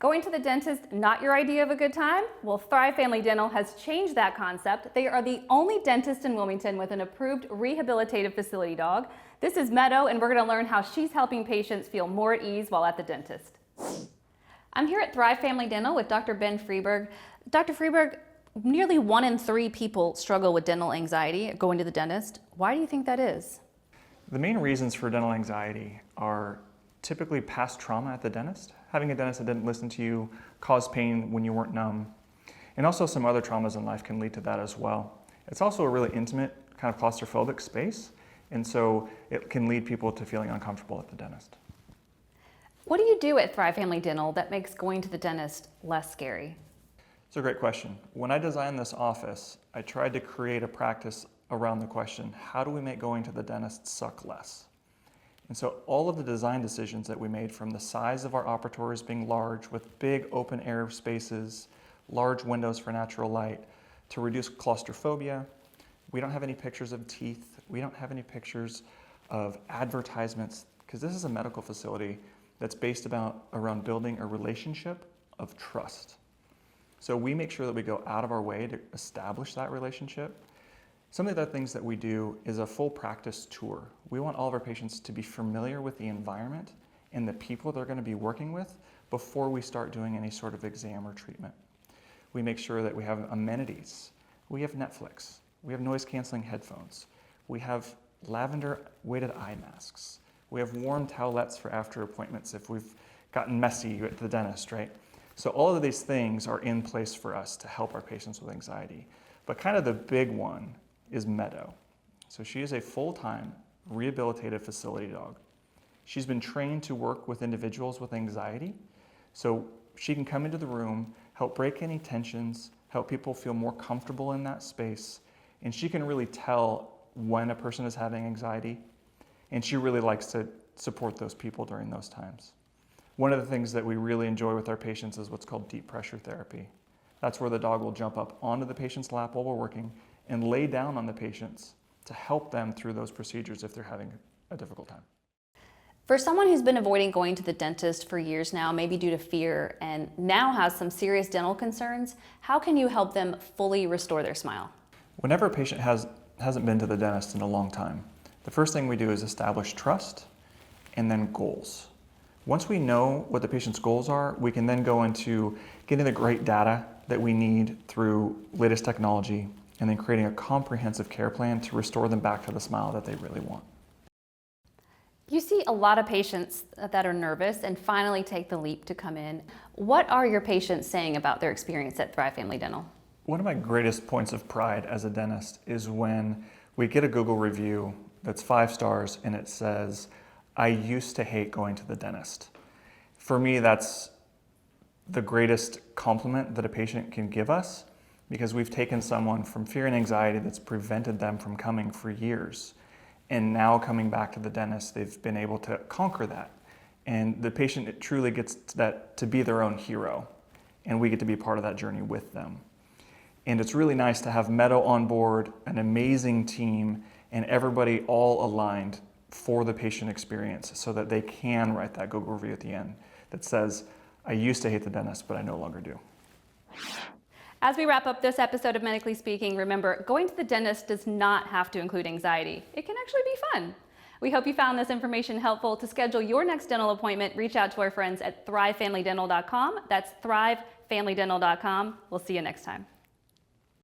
Going to the dentist, not your idea of a good time? Well, Thrive Family Dental has changed that concept. They are the only dentist in Wilmington with an approved rehabilitative facility dog. This is Meadow, and we're going to learn how she's helping patients feel more at ease while at the dentist. I'm here at Thrive Family Dental with Dr. Ben Freeberg. Dr. Freeberg, nearly 1 in 3 people struggle with dental anxiety going to the dentist. Why do you think that is? The main reasons for dental anxiety are typically past trauma at the dentist. Having a dentist that didn't listen to you, caused pain when you weren't numb, and also some other traumas in life can lead to that as well. It's also a really intimate, kind of claustrophobic space, and so it can lead people to feeling uncomfortable at the dentist. What do you do at Thrive Family Dental that makes going to the dentist less scary? It's a great question. When I designed this office, I tried to create a practice around the question, how do we make going to the dentist suck less? And so all of the design decisions that we made, from the size of our operatories being large with big open air spaces, large windows for natural light, to reduce claustrophobia. We don't have any pictures of teeth. We don't have any pictures of advertisements, because this is a medical facility that's based around building a relationship of trust. So we make sure that we go out of our way to establish that relationship. Some of the other things that we do is a full practice tour. We want all of our patients to be familiar with the environment and the people they're going to be working with before we start doing any sort of exam or treatment. We make sure that we have amenities. We have Netflix. We have noise canceling headphones. We have lavender weighted eye masks. We have warm towelettes for after appointments if we've gotten messy at the dentist, right? So all of these things are in place for us to help our patients with anxiety. But kind of the big one is Meadow. So she is a full-time rehabilitative facility dog. She's been trained to work with individuals with anxiety. So she can come into the room, help break any tensions, help people feel more comfortable in that space. And she can really tell when a person is having anxiety. And she really likes to support those people during those times. One of the things that we really enjoy with our patients is what's called deep pressure therapy. That's where the dog will jump up onto the patient's lap while we're working and lay down on the patients to help them through those procedures if they're having a difficult time. For someone who's been avoiding going to the dentist for years now, maybe due to fear, and now has some serious dental concerns, how can you help them fully restore their smile? Whenever a patient hasn't been to the dentist in a long time, the first thing we do is establish trust and then goals. Once we know what the patient's goals are, we can then go into getting the great data that we need through latest technology, and then creating a comprehensive care plan to restore them back to the smile that they really want. You see a lot of patients that are nervous and finally take the leap to come in. What are your patients saying about their experience at Thrive Family Dental? One of my greatest points of pride as a dentist is when we get a Google review that's 5 stars and it says, "I used to hate going to the dentist." For me, that's the greatest compliment that a patient can give us, because we've taken someone from fear and anxiety that's prevented them from coming for years. And now coming back to the dentist, they've been able to conquer that. And the patient, it truly gets to be their own hero. And we get to be part of that journey with them. And it's really nice to have Meadow on board, an amazing team, and everybody all aligned for the patient experience so that they can write that Google review at the end that says, "I used to hate the dentist, but I no longer do." As we wrap up this episode of Medically Speaking, remember, going to the dentist does not have to include anxiety. It can actually be fun. We hope you found this information helpful. To schedule your next dental appointment, reach out to our friends at thrivefamilydental.com. That's thrivefamilydental.com. We'll see you next time.